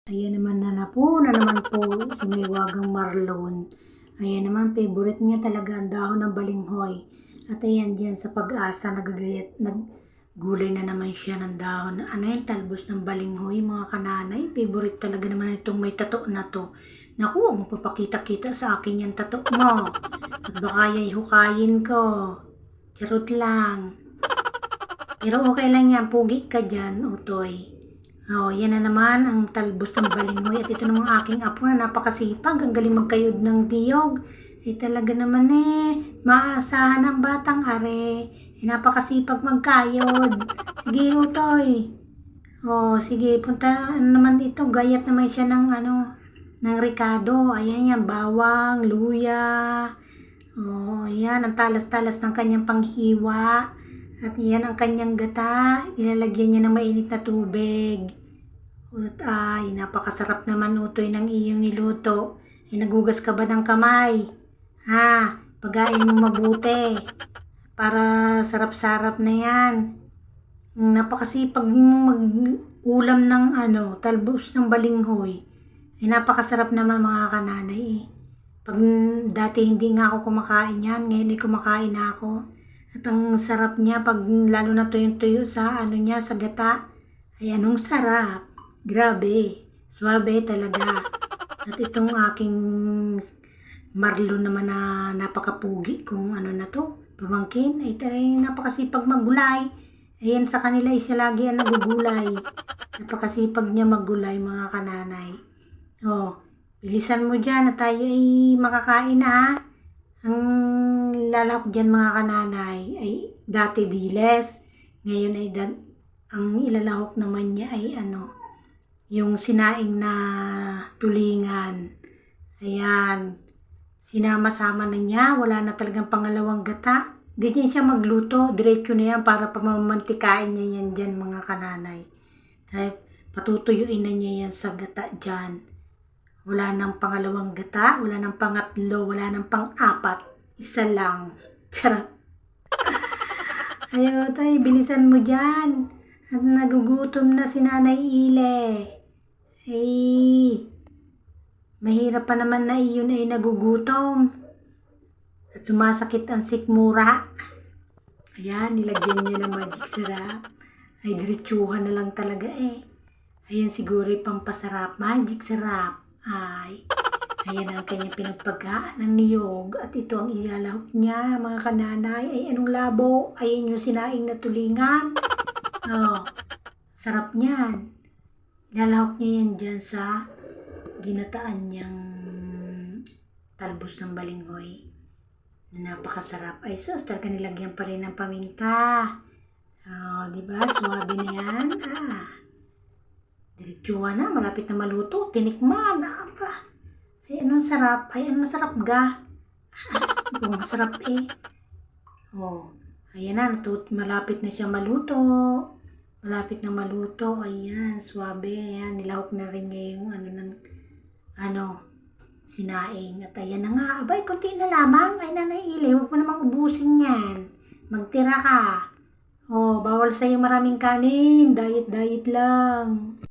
Ayan naman na naman po sumiwagang Marlon. Ayan naman, favorite niya talaga ang dahon ng balinghoy. At ayan dyan sa Pag-asa, naggulay na naman siya ng dahon. Ano yan, talbos ng balinghoy, mga kananay. Favorite talaga naman itong may tato na to. Naku, huwag mo papakita-kita sa akin yung tato mo. At baka yay hukayin ko. Charot lang. Pero okay lang yan, pugi ka dyan, utoy. Oh, yan na naman ang talbos ng balinghoy. At ito namang aking apo na napakasipag. Ang galing magkayod ng tiyog. Talaga naman maasahan ang batang are. Napakasipag magkayod. Sige, utoy. Oh, sige, punta naman dito. Gayat naman siya ng ricado. Ayan yan, bawang, luya. Oh, yan, ang talas-talas ng kanyang panghiwa. At yan ang kanyang gata. Ilalagyan niya ng mainit na tubig. At ay, napakasarap naman utoy ng iyong niluto. Nagugas ka ba ng kamay? Ha? Pagain mo mabuti. Para sarap-sarap na yan. Napakasipag mo mag-ulam ng talbos ng balinghoy. Napakasarap naman mga kananay. Pag dati hindi nga ako kumakain yan, ngayon ay kumakain na ako. At ang sarap niya pag lalo na tuyong-tuyo sa niya sa gata. Ay anong sarap. Grabe. Swabe talaga. At itong aking Marlon naman na napakapugi kung na to. Pamangkin ay talagang napakasipag maggulay. Ayan sa kanila isa lagi ang nagugulay. Napakasipag niya maggulay mga kananay. Oh, bilisan mo dyan na tayo ay makakain na ha. Ang lalahok dyan mga kananay ay dati diles. Ngayon ay ang ilalahok naman niya ay yung sinaing na tulingan. Ayan. Sinama-sama na niya. Wala na talagang pangalawang gata. Ganyan siya magluto. Diretso na yan para pamamantikain niya yan dyan mga kananay. Dahil patutuyuin na niya yan sa gata dyan. Wala nang pangalawang gata. Wala nang pangatlo. Wala nang pang-apat. Isa lang. Charot. Ayaw tayo. Bilisan mo dyan. At nagugutom na si Nanay Ile. Mahirap pa naman na iyon ay nagugutom. At sumasakit ang sikmura. Ayan, nilagyan niya ng magic sarap. Ay, diretsuhan na lang talaga Ayan siguro yung pampasarap. Magic sarap. Ayan ang kanyang pinagpagaan ng niyog. At ito ang ilalahok niya, mga kananay. Ay, anong labo? Ayan yung sinaing na tulingan. Oh, sarap niyan. Ilalahok niya yan dyan sa ginataan niyang talbos ng balinghoy. Napakasarap. Ay, sus, talaga nilagyan pa rin ng paminta. Oh, diba? Suwabe na yan. Diretsuhan na. Malapit na maluto. Tinikman. Ay, anong sarap. Ay, anong masarap ga. Kung masarap Oh, ayan na. Malapit na siya maluto. Malapit na maluto. Ayan, suwabe. Ayan, nilahok na rin niya yung sinaing. At ayan na nga. Abay, konti na lamang. Ay, Nanay Ile, huwag mo namang ubusin yan. Magtira ka. Oh, bawal sa'yo maraming kanin. Diet lang.